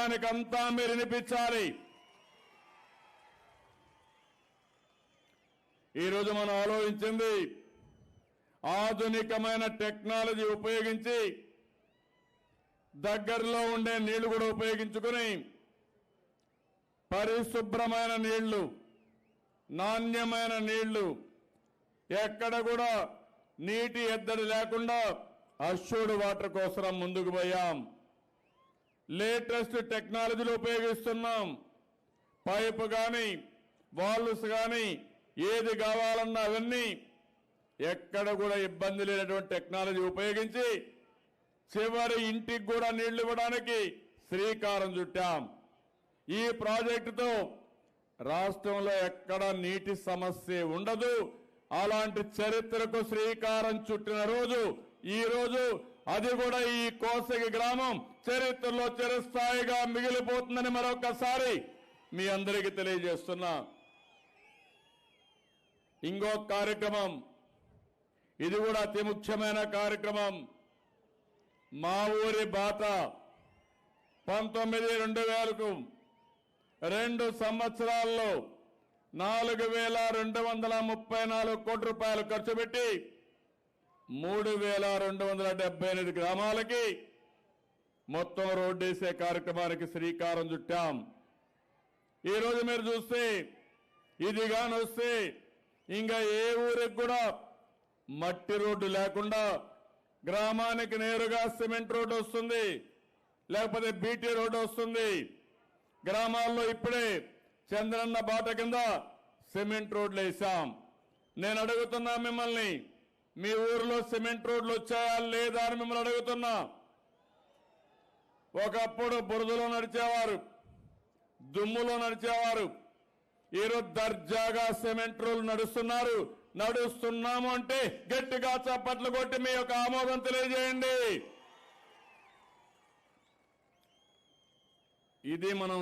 ప్రపంచానికంతా మీరు వినిపించాలి. ఈరోజు మనం ఆలోచించింది ఆధునికమైన టెక్నాలజీ ఉపయోగించి దగ్గరలో ఉండే నీళ్లు కూడా ఉపయోగించుకొని పరిశుభ్రమైన నీళ్లు, నాణ్యమైన నీళ్లు, ఎక్కడ కూడా నీటి ఎద్దడి లేకుండా అష్యూర్డ్ వాటర్ కోసం ముందుకు పోయాం. లేటెస్ట్ టెక్నాలజీలు ఉపయోగిస్తున్నాం. పైపు కానీ వాల్వ్స్ కానీ ఏది కావాలన్నా అవన్నీ ఎక్కడ కూడా ఇబ్బంది లేనటువంటి టెక్నాలజీ ఉపయోగించి చివరి ఇంటికి కూడా నీళ్లు ఇవ్వడానికి శ్రీకారం చుట్టాం. ఈ ప్రాజెక్టుతో రాష్ట్రంలో ఎక్కడ నీటి సమస్య ఉండదు. అలాంటి చరిత్రకు శ్రీకారం చుట్టిన రోజు ఈ రోజు. అది కూడా ఈ కోసగి గ్రామం చరిత్రలో చిరస్థాయిగా మిగిలిపోతుందని మరొకసారి మీ అందరికీ తెలియజేస్తున్నా. ఇంకో కార్యక్రమం, ఇది కూడా అతి ముఖ్యమైన కార్యక్రమం. మా ఊరి బాట 19,2000కు 2 సంవత్సరాల్లో 4,234 కోట్ల రూపాయలు ఖర్చు పెట్టి 3,278 గ్రామాలకి మొత్తం రోడ్డు వేసే కార్యక్రమానికి శ్రీకారం చుట్టాం. ఈరోజు మీరు చూస్తే ఇది గాని వస్తే ఇంకా ఏ ఊరికి కూడా మట్టి రోడ్డు లేకుండా గ్రామానికి నేరుగా సిమెంట్ రోడ్డు వస్తుంది, లేకపోతే బీటీ రోడ్డు వస్తుంది. గ్రామాల్లో ఇప్పుడే చంద్రన్న బాట కింద సిమెంట్ రోడ్లు వేశాం. నేను అడుగుతున్నా మిమ్మల్ని, మీ ఊరిలో సిమెంట్ రోడ్లు వచ్చాయా లేదా అని మిమ్మల్ని అడుగుతున్నా. ఒకప్పుడు బురదలో నడిచేవారు, దుమ్ములో నడిచేవారు. ఈరోజు దర్జాగా సిమెంట్ రోడ్లు నడుస్తున్నాము అంటే గట్టిగా చప్పట్లు కొట్టి మీ యొక్క ఆమోదం తెలియజేయండి. ఇది మనం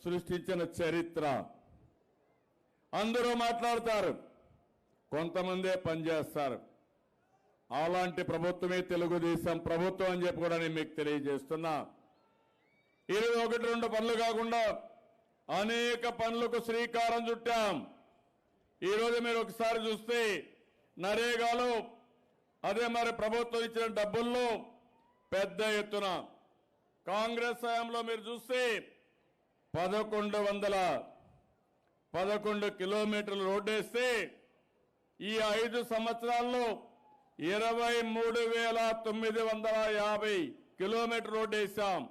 సృష్టించిన చరిత్ర. అందరూ మాట్లాడతారు, కొంతమందే పనిచేస్తారు. అలాంటి ప్రభుత్వమే తెలుగుదేశం ప్రభుత్వం అని చెప్పి కూడా నేను మీకు తెలియజేస్తున్నా. ఈరోజు 1-2 పనులు కాకుండా అనేక పనులకు శ్రీకారం చుట్టాం. ఈరోజు మీరు ఒకసారి చూస్తే నరేగాలో అదే మరి ప్రభుత్వం ఇచ్చిన డబ్బుల్లో పెద్ద ఎత్తున కాంగ్రెస్ హయాంలో మీరు చూస్తే 1111 కిలోమీటర్లు రోడ్డు వేస్తే ఈ 5 సంవత్సరాల్లో 23,950 కిలోమీటర్ రోడ్డు వేశాం.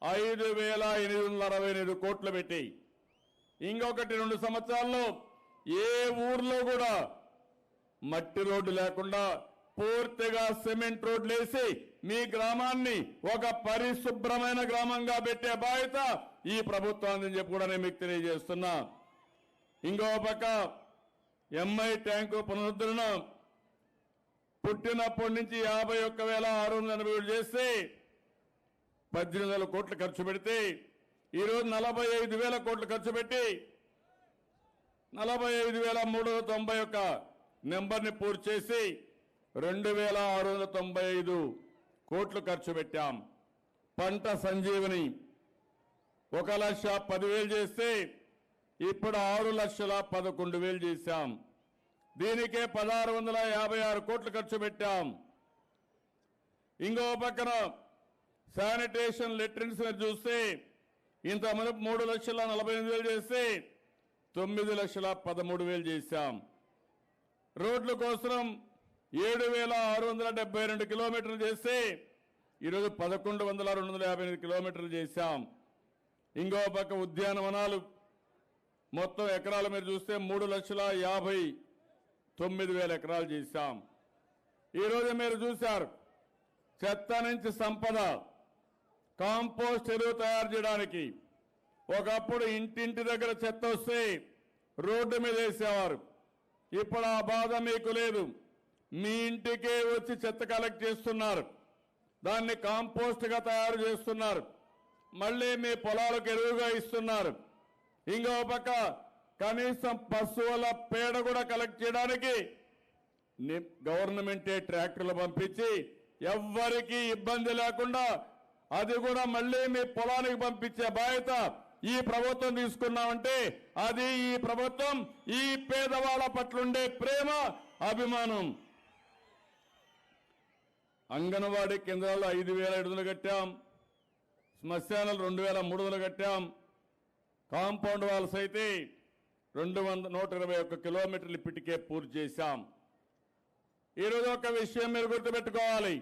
5,868 కోట్లు పెట్టి. ఇంకొకటి 2 సంవత్సరాల్లో ఏ ఊర్లో కూడా మట్టి రోడ్డు లేకుండా పూర్తిగా సిమెంట్ రోడ్లు వేసి మీ గ్రామాన్ని ఒక పరిశుభ్రమైన గ్రామంగా పెట్టే బాధ్యత ఈ ప్రభుత్వాన్ని చెప్పి కూడా నేను మీకు తెలియజేస్తున్నా. ఇంకో పక్క ఎంఐ ట్యాంకు పునరుద్ధరణ పుట్టినప్పటి నుంచి 51,687 చేస్తే 18,000 కోట్లు ఖర్చు పెడితే ఈరోజు 45,000 కోట్లు ఖర్చు పెట్టి 45,391 నెంబర్ని పూర్తి చేసి 2,695 కోట్లు ఖర్చు పెట్టాం. పంట సంజీవని 1,10,000 చేస్తే ఇప్పుడు 6,11,000 చేశాం. దీనికే 1,656 కోట్లు ఖర్చు పెట్టాం. ఇంకో పక్కన శానిటేషన్ లెట్రిన్స్ చూస్తే ఇంతమంది 3,48,000 చేస్తే 9,13,000 చేశాం. రోడ్ల కోసం 7,672 కిలోమీటర్లు చేస్తే ఈరోజు 11,258 కిలోమీటర్లు చేశాం. ఇంకో పక్క ఉద్యానవనాలు మొత్తం ఎకరాలు మీరు చూస్తే 3,59,000 ఎకరాలు చేశాం. ఈరోజు మీరు చూశారు చెత్త నుంచి సంపద, కాంపోస్ట్ ఎరువు తయారు చేయడానికి ఒకప్పుడు ఇంటింటి దగ్గర చెత్త వస్తే రోడ్డు మీద వేసేవారు. ఇప్పుడు ఆ బాధ మీకు లేదు. మీ ఇంటికే వచ్చి చెత్త కలెక్ట్ చేస్తున్నారు, దాన్ని కాంపోస్ట్ గా తయారు చేస్తున్నారు, మళ్ళీ మీ పొలాలకు ఎరువుగా ఇస్తున్నారు. ఇంకో పక్క కనీసం పశువుల పేడ కూడా కలెక్ట్ చేయడానికి గవర్నమెంటే ట్రాక్టర్లు పంపించి ఎవ్వరికీ ఇబ్బంది లేకుండా అది కూడా మళ్ళీ మీ పొలానికి పంపించే బాధ్యత ఈ ప్రభుత్వం తీసుకున్నామంటే అది ఈ ప్రభుత్వం ఈ పేదవాళ్ళ పట్లుండే ప్రేమ అభిమానం. అంగన్వాడీ కేంద్రాల్లో 5,500 కట్టాం, శ్మశానాలు 2,300 కట్టాం, కాంపౌండ్ వాల్స్ అయితే 121 కిలోమీటర్లు ఇప్పటికే పూర్తి చేశాం. ఈరోజు ఒక విషయం మీరు గుర్తుపెట్టుకోవాలి,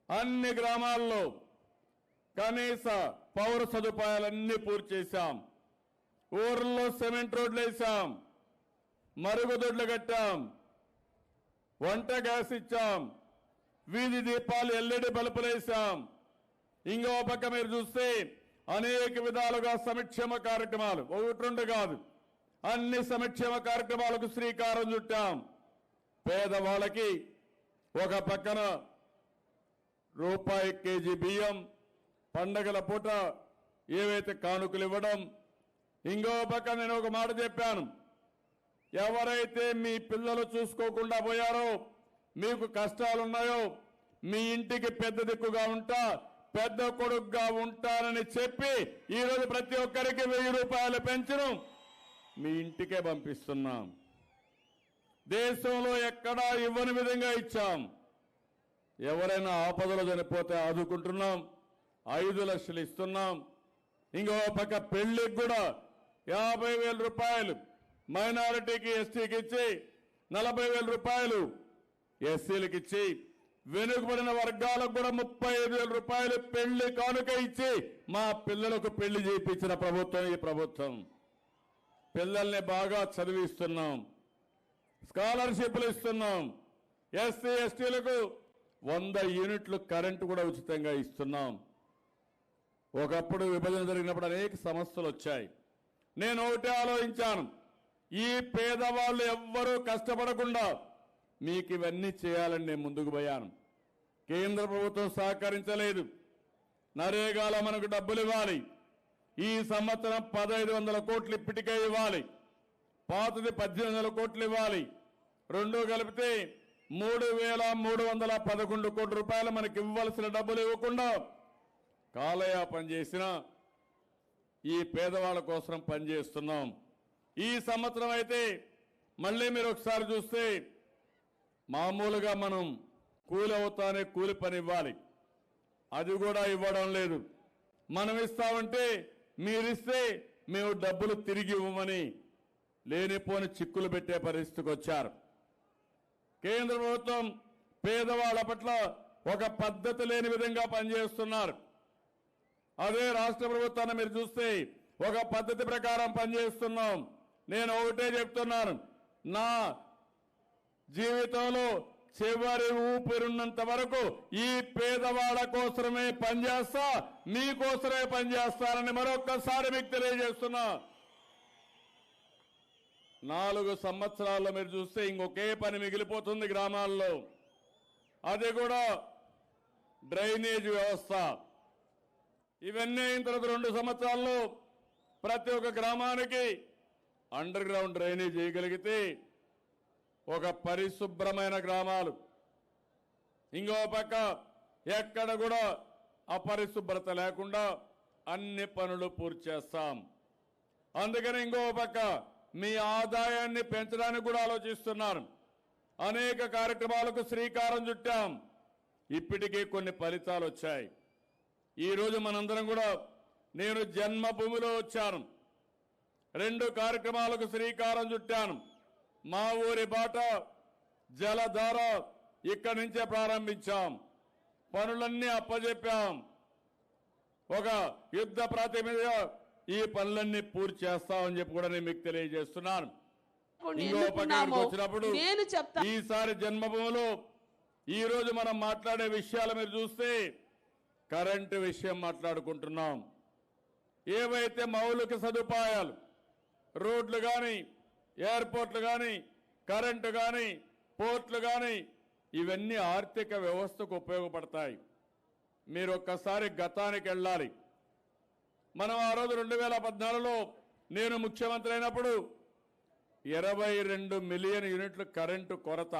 అన్ని గ్రామాల్లో కనీస పౌర సదుపాయాలన్నీ పూర్తి చేశాం. ఊర్లలో సిమెంట్ రోడ్లు వేసాం, మరుగుదొడ్లు కట్టాం, వంట గ్యాస్ ఇచ్చాం, వీధి దీపాలు ఎల్ఈడి బల్బులు వేసాం. ఇంకో పక్క మీరు చూస్తే అనేక విధాలుగా సంక్షేమ కార్యక్రమాలు, 1-2 కాదు, అన్ని సంక్షేమ కార్యక్రమాలకు శ్రీకారం చుట్టాం. పేదవాళ్ళకి ఒక పక్కన రూపాయి కేజీ బియ్యం, పండగల పూట ఏవైతే కానుకలు ఇవ్వడం, ఇంకో పక్క నేను ఒక మాట చెప్పాను, ఎవరైతే మీ పిల్లలు చూసుకోకుండా పోయారో, మీకు కష్టాలున్నాయో, మీ ఇంటికి పెద్ద దిక్కుగా ఉంటా, పెద్ద కొడుకుగా ఉంటానని చెప్పి ఈరోజు ప్రతి ఒక్కరికి 1000 రూపాయల పెన్షన్ మీ ఇంటికే పంపిస్తున్నాం. దేశంలో ఎక్కడా ఇవ్వని విధంగా ఇచ్చాం. ఎవరైనా ఆపదలో చనిపోతే ఆదుకుంటున్నాం, 5 లక్షలు ఇస్తున్నాం. ఇంకో పక్క పెళ్లికి కూడా 50,000 రూపాయలు మైనారిటీకి, ఎస్టీకి ఇచ్చి 40,000 రూపాయలు ఎస్సీలకు ఇచ్చి, వెనుకబడిన వర్గాలకు కూడా 35,000 రూపాయలు పెళ్లి కానుక ఇచ్చి మా పిల్లలకు పెళ్లి చేయించిన ప్రభుత్వం ఈ ప్రభుత్వం. పిల్లల్ని బాగా చదివిస్తున్నాం, స్కాలర్షిప్లు ఇస్తున్నాం, ఎస్సీ ఎస్టీలకు 100 యూనిట్లు కరెంటు కూడా ఉచితంగా ఇస్తున్నాం. ఒకప్పుడు విభజన జరిగినప్పుడు అనేక సమస్యలు వచ్చాయి. నేను ఒకటే ఆలోచించాను, ఈ పేదవాళ్ళు ఎవ్వరూ కష్టపడకుండా మీకు ఇవన్నీ చేయాలని నేను ముందుకు పోయాను. కేంద్ర ప్రభుత్వం సహకరించలేదు. నరేగాలో మనకు డబ్బులు ఇవ్వాలి. ఈ సంవత్సరం 1,500 కోట్లు ఇప్పటికే ఇవ్వాలి, పాతది 1,800 కోట్లు ఇవ్వాలి. రెండు కలిపితే 3,311 కోట్ల రూపాయలు మనకి ఇవ్వాల్సిన డబ్బులు ఇవ్వకుండా కాలయాపన చేసిన ఈ పేదవాళ్ళ కోసం పనిచేస్తున్నాం. ఈ సంవత్సరం అయితే మళ్ళీ మీరు ఒకసారి చూస్తే మామూలుగా మనం కూలి అవుతానే కూలి పని ఇవ్వాలి, అది కూడా ఇవ్వడం లేదు. మనం ఇస్తామంటే మీరిస్తే మేము డబ్బులు తిరిగి ఇవ్వమని లేనిపోని చిక్కులు పెట్టే పరిస్థితికి వచ్చారు. కేంద్ర ప్రభుత్వం పేదవాళ్ల పట్ల ఒక పద్ధతి లేని విధంగా పనిచేస్తున్నారు. అదే రాష్ట్ర ప్రభుత్వాన్ని మీరు చూస్తే ఒక పద్ధతి ప్రకారం పనిచేస్తున్నాం. నేను ఒకటే చెప్తున్నాను, నా జీవితంలో చివరి ఊపిరున్నంత వరకు ఈ పేదవాళ్ళ కోసమే పనిచేస్తా, మీకోసమే పనిచేస్తానని మరొక్కసారి మీకు తెలియజేస్తున్నా. 4 సంవత్సరాల్లో మీరు చూస్తే ఇంకొకే పని మిగిలిపోతుంది గ్రామాల్లో, అది కూడా డ్రైనేజ్ వ్యవస్థ. ఇవన్నీ అయిన తర్వాత 2 సంవత్సరాల్లో ప్రతి ఒక్క గ్రామానికి అండర్ గ్రౌండ్ డ్రైనేజ్ చేయగలిగితే ఒక పరిశుభ్రమైన గ్రామాలు. ఇంకో పక్క ఎక్కడ కూడా అపరిశుభ్రత లేకుండా అన్ని పనులు పూర్తి చేస్తాం. అందుకని ఇంకో పక్క మీ ఆదాయాన్ని పెంచడానికి కూడా ఆలోచిస్తున్నారు. అనేక కార్యక్రమాలకు శ్రీకారం చుట్టాం, ఇప్పటికే కొన్ని ఫలితాలు వచ్చాయి. ఈరోజు మనందరం కూడా, నేను జన్మభూమిలో వచ్చాను, 2 కార్యక్రమాలకు శ్రీకారం చుట్టాను. మా ఊరి బాట, జలధార ఇక్కడి నుంచే ప్రారంభించాం, పనులన్నీ అప్పజెప్పాం. ఒక యుద్ధ ప్రాతిపదిక ఈ పనులన్నీ పూర్తి చేస్తామని చెప్పి కూడా నేను మీకు తెలియజేస్తున్నాను. ఇంకో పక్కకి వచ్చినప్పుడు ఈసారి జన్మభూమిలో ఈ రోజు మనం మాట్లాడే విషయాలు మీరు చూస్తే కరెంటు విషయం మాట్లాడుకుంటున్నాం. ఏవైతే మౌలిక సదుపాయాలు, రోడ్లు కానీ, ఎయిర్పోర్ట్లు కానీ, కరెంటు కానీ, పోర్ట్లు కానీ, ఇవన్నీ ఆర్థిక వ్యవస్థకు ఉపయోగపడతాయి. మీరు ఒక్కసారి గతానికి వెళ్ళాలి. మనం ఆ రోజు 2014లో నేను ముఖ్యమంత్రి అయినప్పుడు 22 మిలియన్ యూనిట్లు కరెంటు కొరత.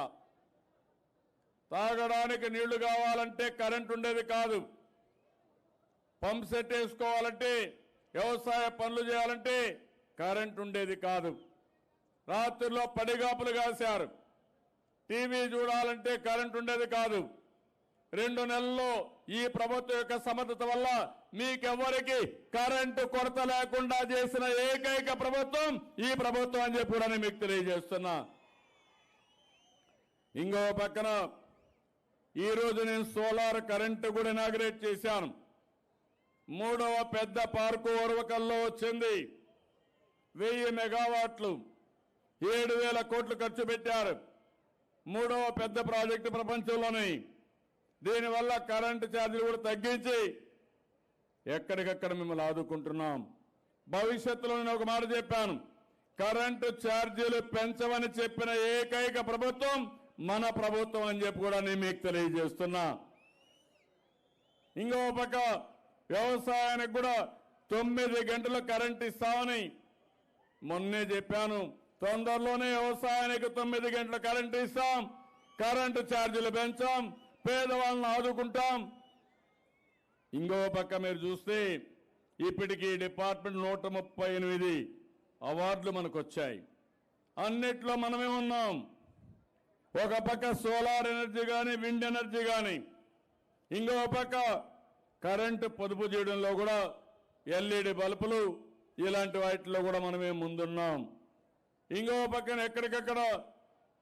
తాగడానికి నీళ్లు కావాలంటే కరెంటు ఉండేది కాదు. పంప్ సెట్ వేసుకోవాలంటే వ్యవసాయ పనులు చేయాలంటే కరెంట్ ఉండేది కాదు. రాత్రుల్లో పడిగాపులు కాశారు. టీవీ చూడాలంటే కరెంట్ ఉండేది కాదు. 2 నెలల్లో ఈ ప్రభుత్వం యొక్క సమర్థత వల్ల మీకెవ్వరికి కరెంటు కొరత లేకుండా చేసిన ఏకైక ప్రభుత్వం ఈ ప్రభుత్వం అని చెప్పి కూడా మీకు తెలియజేస్తున్నా. ఇంకో పక్కన ఈరోజు నేను సోలార్ కరెంటు కూడా ఇనాగ్రేట్ చేశాను. 3వ పెద్ద పార్కు ఓర్వకల్లో వచ్చింది. 1000 మెగావాట్లు 7,000 కోట్లు ఖర్చు పెట్టారు. 3వ పెద్ద ప్రాజెక్టు ప్రపంచంలోని. దీనివల్ల కరెంటు ఛార్జీలు కూడా తగ్గించి ఎక్కడికక్కడ మిమ్మల్ని ఆదుకుంటున్నాం. భవిష్యత్తులో నేను ఒక మాట చెప్పాను, కరెంటు ఛార్జీలు పెంచమని చెప్పిన ఏకైక ప్రభుత్వం మన ప్రభుత్వం అని చెప్పి కూడా నేను మీకు తెలియజేస్తున్నా. ఇంకో పక్క వ్యవసాయానికి కూడా 9 గంటలు కరెంట్ ఇస్తామని మొన్నే చెప్పాను. తొందరలోనే వ్యవసాయానికి 9 గంటల కరెంట్ ఇస్తాం. కరెంటు ఛార్జీలు పెంచాం. పేదవాళ్ళని ఆదుకుంటాం. ఇంకో పక్క మీరు చూస్తే ఇప్పటికీ డిపార్ట్మెంట్ 138 అవార్డులు మనకు వచ్చాయి. అన్నిట్లో మనమే ఉన్నాం. ఒక పక్క సోలార్ ఎనర్జీ కానీ, విండ్ ఎనర్జీ కానీ, ఇంకో పక్క కరెంటు పొదుపు చేయడంలో కూడా ఎల్ఈడి బల్బులు ఇలాంటి వాటిలో కూడా మనమే ముందున్నాం. ఇంకో పక్కన ఎక్కడికక్కడ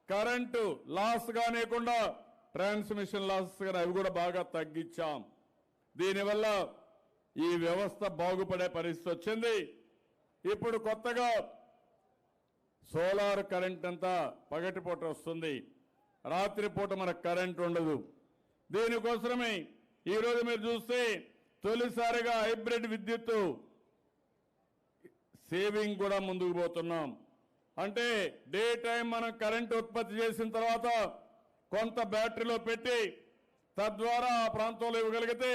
కరెంటు లాస్ కానివ్వకుండా ట్రాన్స్మిషన్ లాస్ కానీ అవి కూడా బాగా తగ్గించాం. దీనివల్ల ఈ వ్యవస్థ బాగుపడే పరిస్థితి వచ్చింది. ఇప్పుడు కొత్తగా సోలార్ కరెంట్ అంతా పగటిపూట వస్తుంది. రాత్రిపూట మనకు కరెంట్ ఉండదు. దీనికోసమే ఈరోజు మీరు చూస్తే తొలిసారిగా హైబ్రిడ్ విద్యుత్తు సేవింగ్ కూడా ముందుకు పోతున్నాం. అంటే డే టైం మనం కరెంట్ ఉత్పత్తి చేసిన తర్వాత కొంత బ్యాటరీలో పెట్టి తద్వారా ఆ ప్రాంతంలో ఇవ్వగలిగితే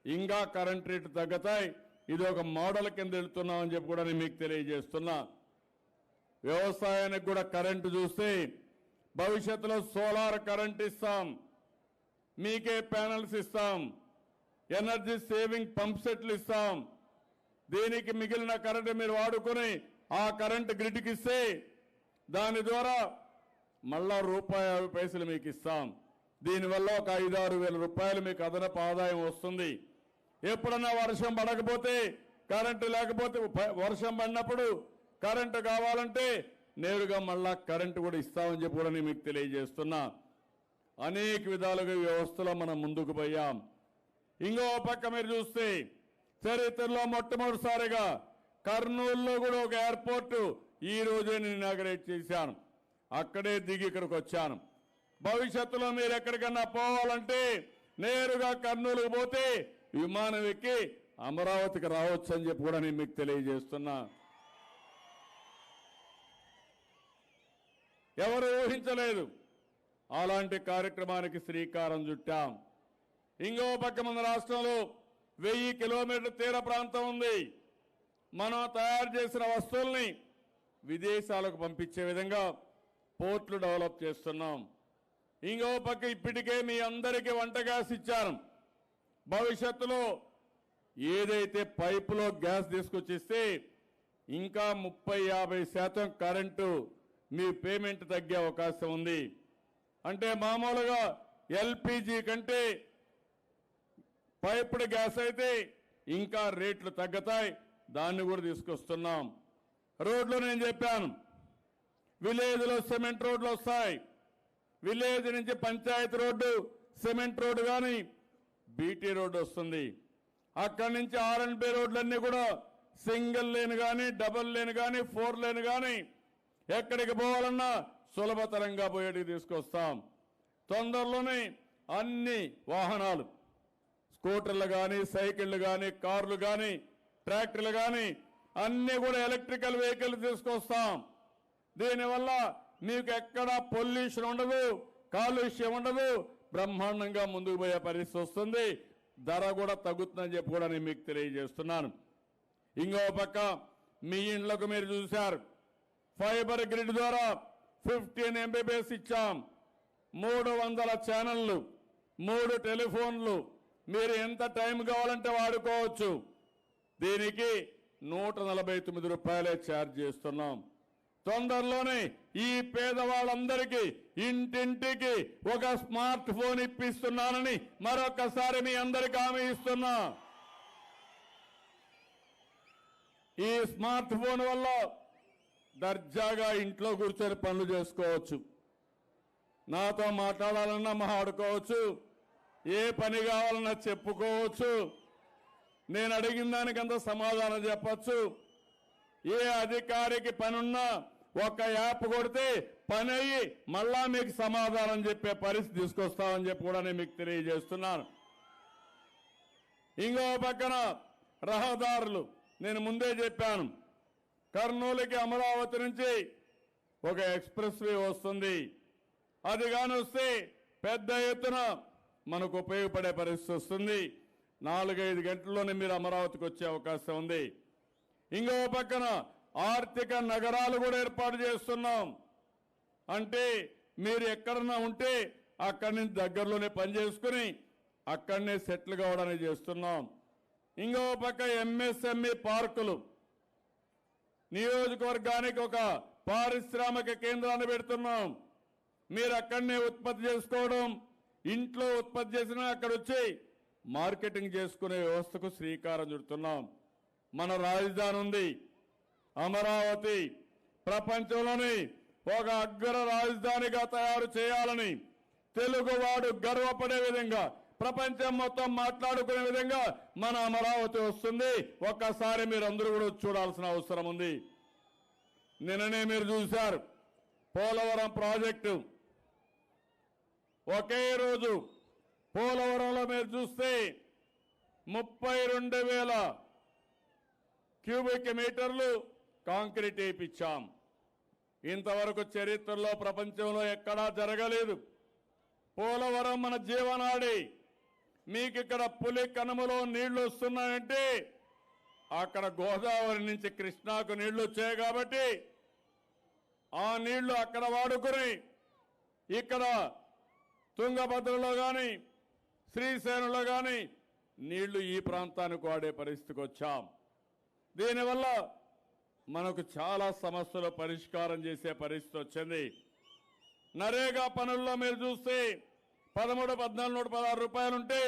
ఇంకా కరెంట్ రేటు తగ్గుతాయి. ఇది ఒక మోడల్ కింద వెళ్తున్నామని చెప్పి కూడా నేను మీకు తెలియజేస్తున్నా. వ్యవసాయానికి కూడా కరెంటు చూస్తే భవిష్యత్తులో సోలార్ కరెంట్ ఇస్తాం. మీకే ప్యానల్స్ ఇస్తాం. ఎనర్జీ సేవింగ్ పంప్ సెట్లు ఇస్తాం. దీనికి మిగిలిన కరెంటు మీరు వాడుకొని ఆ కరెంటు గ్రిడ్కి ఇస్తే దాని ద్వారా మళ్ళా ₹50 మీకు ఇస్తాం. దీనివల్ల ఒక 5-6 వేల రూపాయలు మీకు అదనపు ఆదాయం వస్తుంది. ఎప్పుడన్నా వర్షం పడకపోతే, కరెంటు లేకపోతే, వర్షం పడినప్పుడు కరెంటు కావాలంటే నేరుగా మళ్ళా కరెంటు కూడా ఇస్తామని చెప్పి కూడా నేను మీకు తెలియజేస్తున్నా. అనేక విధాలుగా వ్యవస్థలో మనం ముందుకు పోయాం. ఇంకో పక్క మీరు చూస్తే చరిత్రలో మొట్టమొదటిసారిగా కర్నూలులో కూడా ఒక ఎయిర్పోర్టు ఈ రోజే నేను ఇనాగరేట్ చేశాను. అక్కడే దిగి ఇక్కడికి వచ్చాను. భవిష్యత్తులో మీరు ఎక్కడికన్నా పోవాలంటే నేరుగా కర్నూలుకు పోతే విమానం ఎక్కి అమరావతికి రావచ్చు అని చెప్పి కూడా నేను మీకు తెలియజేస్తున్నా. ఎవరు ఊహించలేదు. అలాంటి కార్యక్రమానికి శ్రీకారం చుట్టాం. ఇంకో పక్క మన రాష్ట్రంలో 1000 కిలోమీటర్ల తీర ప్రాంతం ఉంది. మనం తయారు చేసిన వస్తువుల్ని విదేశాలకు పంపించే విధంగా పోర్ట్లు డెవలప్ చేస్తున్నాం. ఇంకో పక్క ఇప్పటికే మీ అందరికీ వంట గ్యాస్ ఇచ్చాను. భవిష్యత్తులో ఏదైతే పైపులో గ్యాస్ తీసుకొచ్చిస్తే ఇంకా 30-50% కరెంటు మీ పేమెంట్ తగ్గే అవకాశం ఉంది. అంటే మామూలుగా ఎల్పిజి కంటే పైప్డ్ గ్యాస్ అయితే ఇంకా రేట్లు తగ్గుతాయి. దాన్ని కూడా తీసుకొస్తున్నాం. రోడ్లు నేను చెప్పాను, విలేజ్లో సిమెంట్ రోడ్లు వస్తాయి. విలేజ్ నుంచి పంచాయతీ రోడ్డు సిమెంట్ రోడ్డు కానీ బీటీ రోడ్డు వస్తుంది. అక్కడి నుంచి R&B రోడ్లన్నీ కూడా సింగిల్ లేన్ కానీ, డబుల్ లేన్ కానీ, 4 లేన్ కానీ ఎక్కడికి పోవాలన్నా సులభతరంగా పోయేటికి తీసుకొస్తాం. తొందరలోనే అన్ని వాహనాలు, స్కూటర్లు కానీ, సైకిళ్లు కానీ, కార్లు కానీ, ట్రాక్టర్లు కానీ అన్ని కూడా ఎలక్ట్రికల్ వెహికల్ తీసుకొస్తాం. దీనివల్ల మీకు ఎక్కడ పొల్యూషన్ ఉండదు, కాలుష్యం ఉండదు, బ్రహ్మాండంగా ముందుకు పోయే పరిస్థితి వస్తుంది. ధర కూడా తగ్గుతుందని చెప్పి కూడా నేను మీకు తెలియజేస్తున్నాను. ఇంకో పక్క మీ ఇండ్లకు మీరు చూశారు, ఫైబర్ గ్రిడ్ ద్వారా 15 Mbps ఇచ్చాం. 300 ఛానళ్లు, 3 టెలిఫోన్లు, మీరు ఎంత టైం కావాలంటే వాడుకోవచ్చు. దీనికి 149 రూపాయలే ఛార్జ్ చేస్తున్నాం. తొందరలోనే ఈ పేదవాళ్ళందరికీ ఇంటింటికి ఒక స్మార్ట్ ఫోన్ ఇప్పిస్తున్నానని మరొకసారి మీ అందరికీ హామీ ఇస్తున్నా. ఈ స్మార్ట్ ఫోన్ వల్ల దర్జాగా ఇంట్లో కూర్చొని పనులు చేసుకోవచ్చు. నాతో మాట్లాడాలన్నా మాట్లాడుకోవచ్చు, ఏ పని కావాలన్నా చెప్పుకోవచ్చు, నేను అడిగిన దానికంత సమాధానం చెప్పచ్చు. ఏ అధికారికి పనున్నా ఒక యాప్ కొడితే పని అయ్యి మళ్ళా మీకు సమాధానం చెప్పే పరిస్థితి తీసుకొస్తామని చెప్పి కూడా నేను మీకు తెలియజేస్తున్నాను. ఇంకో పక్కన రహదారులు నేను ముందే చెప్పాను, కర్నూలుకి అమరావతి నుంచి ఒక ఎక్స్ప్రెస్ వే వస్తుంది. అది కాని వస్తే పెద్ద ఎత్తున మనకు ఉపయోగపడే పరిస్థితి వస్తుంది. 4-5 గంటల్లోనే మీరు అమరావతికి వచ్చే అవకాశం ఉంది. ఇంకో పక్కన ఆర్థిక నగరాలు కూడా ఏర్పాటు చేస్తున్నాం. అంటే మీరు ఎక్కడన్నా ఉంటే అక్కడి నుంచి దగ్గరలోనే పని చేసుకుని అక్కడనే సెటిల్ కావడానికి చేస్తున్నాం. ఇంకో పక్క ఎంఎస్ఎంఈ పార్కులు, నియోజకవర్గానికి ఒక పారిశ్రామిక కేంద్రాన్ని పెడుతున్నాం. మీరు అక్కడనే ఉత్పత్తి చేసుకోవడం, ఇంట్లో ఉత్పత్తి చేసినా అక్కడ వచ్చి మార్కెటింగ్ చేసుకునే వ్యవస్థకు శ్రీకారం చుడుతున్నాం. మన రాజధాని ఉంది అమరావతి, ప్రపంచంలోని ఒక అగ్ర రాజధానిగా తయారు చేయాలని తెలుగువాడు గర్వపడే విధంగా, ప్రపంచం మొత్తం మాట్లాడుకునే విధంగా మన అమరావతి వస్తుంది. ఒక్కసారి మీరు అందరూ కూడా చూడాల్సిన అవసరం ఉంది. నిన్ననే మీరు చూశారు పోలవరం ప్రాజెక్టు. ఒకే రోజు పోలవరంలో మీరు చూస్తే 32,000 క్యూబిక్ మీటర్లు కాంక్రీట్ వేయించాం. ఇంతవరకు చరిత్రలో ప్రపంచంలో ఎక్కడా జరగలేదు. పోలవరం మన జీవనాడి. మీకు ఇక్కడ పులి కనుమలో నీళ్లు వస్తున్నాయంటే అక్కడ గోదావరి నుంచి కృష్ణాకు నీళ్లు వచ్చాయి కాబట్టి ఆ నీళ్లు అక్కడ వాడుకుని ఇక్కడ తుంగభద్రలో కానీ శ్రీశైలంలో కానీ నీళ్లు ఈ ప్రాంతానికి వాడే పరిస్థితికి వచ్చాం. దీనివల్ల మనకు చాలా సమస్యలు పరిష్కారం చేసే పరిస్థితి వచ్చింది. నరేగా పనుల్లో మీరు చూస్తే 13,1416 రూపాయలు ఉంటే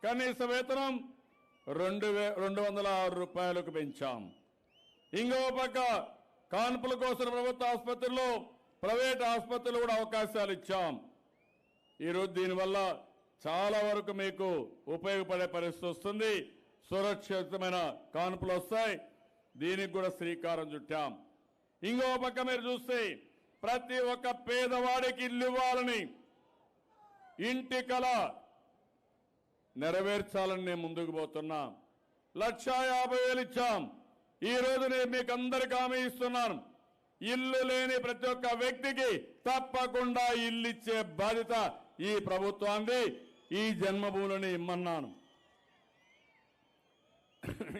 కనీస వేతనం 2,206 రూపాయలకు పెంచాం. ఇంకో పక్క కాన్పుల కోసం ప్రభుత్వ ఆసుపత్రుల్లో ప్రైవేట్ ఆసుపత్రులు కూడా అవకాశాలు ఇచ్చాం. ఈరోజు దీనివల్ల చాలా వరకు మీకు ఉపయోగపడే పరిస్థితి వస్తుంది. సురక్షితమైన కాన్పులు వస్తాయి. దీనికి కూడా శ్రీకారం చుట్టాం. ఇంకో పక్క మీరు చూస్తే ప్రతి ఒక్క పేదవాడికి ఇల్లు ఇవ్వాలని, ఇంటి కల నెరవేర్చాలని నేను ముందుకు పోతున్నా. 1,50,000 ఇచ్చాం. ఈ రోజు నేను మీకు అందరికీ హామీ ఇస్తున్నాను, ఇల్లు లేని ప్రతి ఒక్క వ్యక్తికి తప్పకుండా ఇల్లు ఇచ్చే బాధ్యత ఈ ప్రభుత్వాన్ని. ఈ జన్మభూమిని ఇమ్మన్నాను.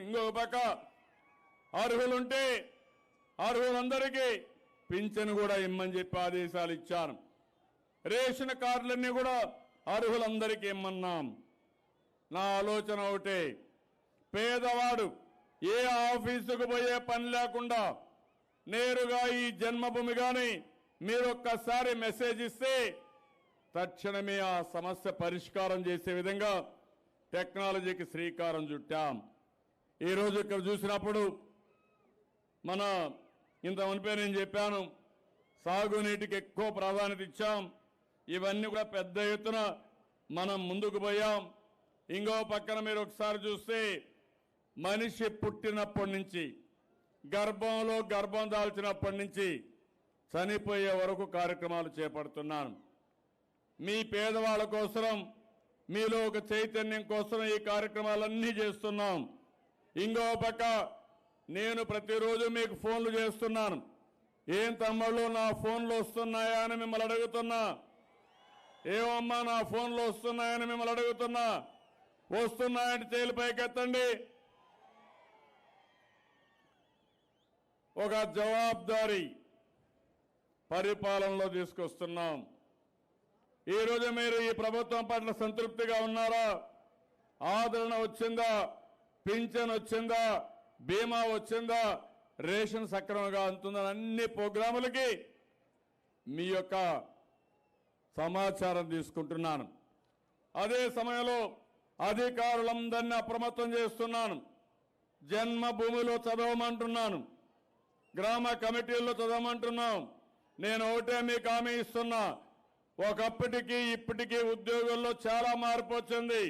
ఇంకొక పక్క అర్హులుంటే అర్హులందరికీ పింఛను కూడా ఇమ్మని చెప్పి ఆదేశాలు ఇచ్చాను. రేషన్ కార్డులన్నీ కూడా అర్హులందరికీ ఇమ్మన్నాం. నా ఆలోచన ఒకటే, పేదవాడు ఏ ఆఫీసుకు పోయే పని లేకుండా నేరుగా ఈ జన్మభూమి కానీ మీరు ఒక్కసారి మెసేజ్ ఇస్తే తక్షణమే ఆ సమస్య పరిష్కారం చేసే విధంగా టెక్నాలజీకి శ్రీకారం చుట్టాం. ఈరోజు ఇక్కడ చూసినప్పుడు మన ఇంత మునిపే నేను చెప్పాను, సాగునీటికి ఎక్కువ ప్రాధాన్యత ఇచ్చాం. ఇవన్నీ కూడా పెద్ద ఎత్తున మనం ముందుకు పోయాం. ఇంకో పక్కన మీరు ఒకసారి చూస్తే మనిషి పుట్టినప్పటి నుంచి గర్భంలో గర్భం దాల్చినప్పటి నుంచి చనిపోయే వరకు కార్యక్రమాలు చేపడుతున్నాను. మీ పేదవాళ్ళ కోసం, మీలో ఒక చైతన్యం కోసం ఈ కార్యక్రమాలన్నీ చేస్తున్నాం. ఇంకో పక్క నేను ప్రతిరోజు మీకు ఫోన్లు చేస్తున్నాను. ఏం తమ్ముళ్ళు నా ఫోన్లు వస్తున్నాయా అని మిమ్మల్ని అడుగుతున్నా. ఏమమ్మా నా ఫోన్లు వస్తున్నాయని మిమ్మల్ని అడుగుతున్నా. వస్తున్నాయంటే చేతులు పైకెత్తండి. ఒక జవాబుదారీ పరిపాలనలో తీసుకొస్తున్నాం. ఈరోజు మీరు ఈ ప్రభుత్వం పట్ల సంతృప్తిగా ఉన్నారా? ఆదరణ వచ్చిందా, పింఛన్ వచ్చిందా, బీమా వచ్చిందా, రేషన్ సక్రమంగా అందుతుందని అన్ని ప్రోగ్రాములకి మీ యొక్క సమాచారం తీసుకుంటున్నాను. అదే సమయంలో అధికారులందరినీ అప్రమత్తం చేస్తున్నాను. జన్మభూమిలో చదవమంటున్నాను, గ్రామ కమిటీల్లో చదవమంటున్నాం. నేను ఒకటే మీకు హామీ ఇస్తున్నా, ఒకప్పటికి ఇప్పటికీ ఉద్యోగుల్లో చాలా మార్పు వచ్చింది.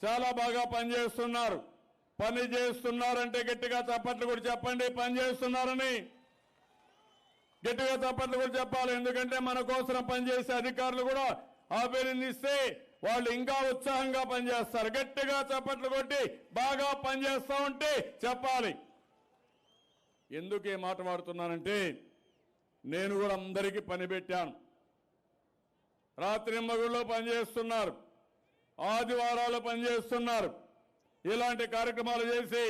చాలా బాగా పనిచేస్తున్నారు. పని చేస్తున్నారంటే గట్టిగా చప్పట్లు కూడా చెప్పండి. పని చేస్తున్నారని గట్టిగా చప్పట్లు కూడా చెప్పాలి. ఎందుకంటే మన కోసం పనిచేసే అధికారులు కూడా అభినందిస్తే వాళ్ళు ఇంకా ఉత్సాహంగా పనిచేస్తారు. గట్టిగా చప్పట్లు కొట్టి బాగా పనిచేస్తా ఉంటే చెప్పాలి. ఎందుకు ఈ మాట వాడుతున్నానంటే, నేను కూడా అందరికీ పని పెట్టాను. రాత్రి మగుళ్ళలో పనిచేస్తున్నారు, ఆదివారాలు పనిచేస్తున్నారు. ఇలాంటి కార్యక్రమాలు చేసి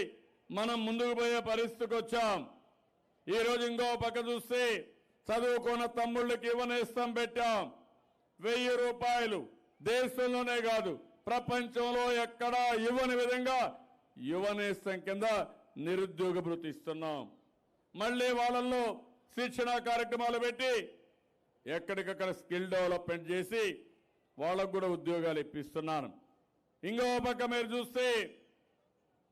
మనం ముందుకు పోయే పరిస్థితికి వచ్చాం. ఈరోజు ఇంకో పక్క చూస్తే చదువుకున్న తమ్ముళ్ళకి యువనేస్తం పెట్టాం. 1000 రూపాయలు దేశంలోనే కాదు ప్రపంచంలో ఎక్కడా ఇవ్వని విధంగా యువనేస్తం కింద నిరుద్యోగ భృతి ఇస్తున్నాం. మళ్ళీ వాళ్ళల్లో శిక్షణ కార్యక్రమాలు పెట్టి ఎక్కడికక్కడ స్కిల్ డెవలప్మెంట్ చేసి వాళ్ళకు కూడా ఉద్యోగాలు ఇప్పిస్తున్నాను. ఇంకో పక్క మీరు చూస్తే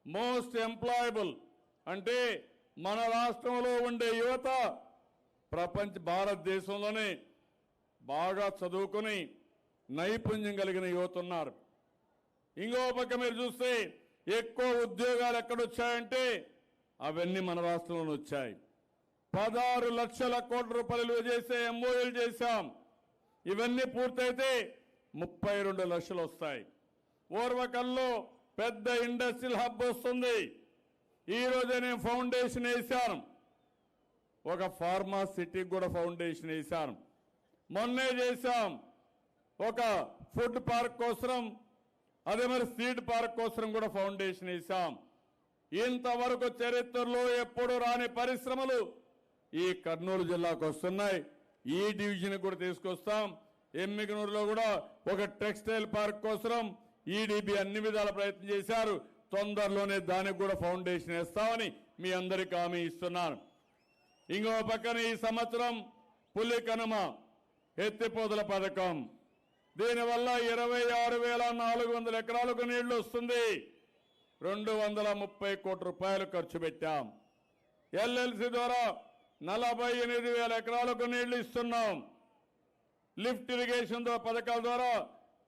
మోస్ట్ ఎంప్లాయబుల్ అంటే మన రాష్ట్రంలో ఉండే యువత భారతదేశంలోనే బాగా చదువుకుని నైపుణ్యం కలిగిన యువత ఉన్నారు. ఇంకో పక్క మీరు చూస్తే ఎక్కువ ఉద్యోగాలు ఎక్కడొచ్చాయంటే అవన్నీ మన రాష్ట్రంలోనే వచ్చాయి. 16 లక్షల కోట్ల రూపాయలు చేసే ఎంఓయూలు చేశాం. ఇవన్నీ పూర్తయితే 32 లక్షలు వస్తాయి. ఓర్వకల్లో పెద్ద ఇండస్ట్రియల్ హబ్ వస్తుంది. ఈ రోజే నేను ఫౌండేషన్ వేశాను. ఒక ఫార్మా సిటీకి కూడా ఫౌండేషన్ వేశాను. మొన్నే చేశాం. ఒక ఫుడ్ పార్క్ కోసం, అదే మరి సీడ్ పార్క్ కోసం కూడా ఫౌండేషన్ వేశాం. ఇంతవరకు చరిత్రలో ఎప్పుడు రాని పరిశ్రమలు ఈ కర్నూలు జిల్లాకు వస్తున్నాయి. ఈ డివిజన్ కూడా తీసుకొస్తాం. ఎమ్మిగనూరులో కూడా ఒక టెక్స్టైల్ పార్క్ కోసం ఈడీబీ అన్ని విధాల ప్రయత్నం చేశారు. తొందరలోనే దానికి కూడా ఫౌండేషన్ వేస్తామని మీ అందరికీ హామీ ఇస్తున్నాను. ఇంకో పక్కన ఈ సంవత్సరం పులి కనుమ ఎత్తిపోతల పథకం, దీనివల్ల 26,400 ఎకరాలకు నీళ్లు వస్తుంది. 230 కోట్ల రూపాయలు ఖర్చు పెట్టాం. ఎల్ఎల్సి ద్వారా 48,000 ఎకరాలకు నీళ్లు ఇస్తున్నాం. లిఫ్ట్ ఇరిగేషన్ పథకాల ద్వారా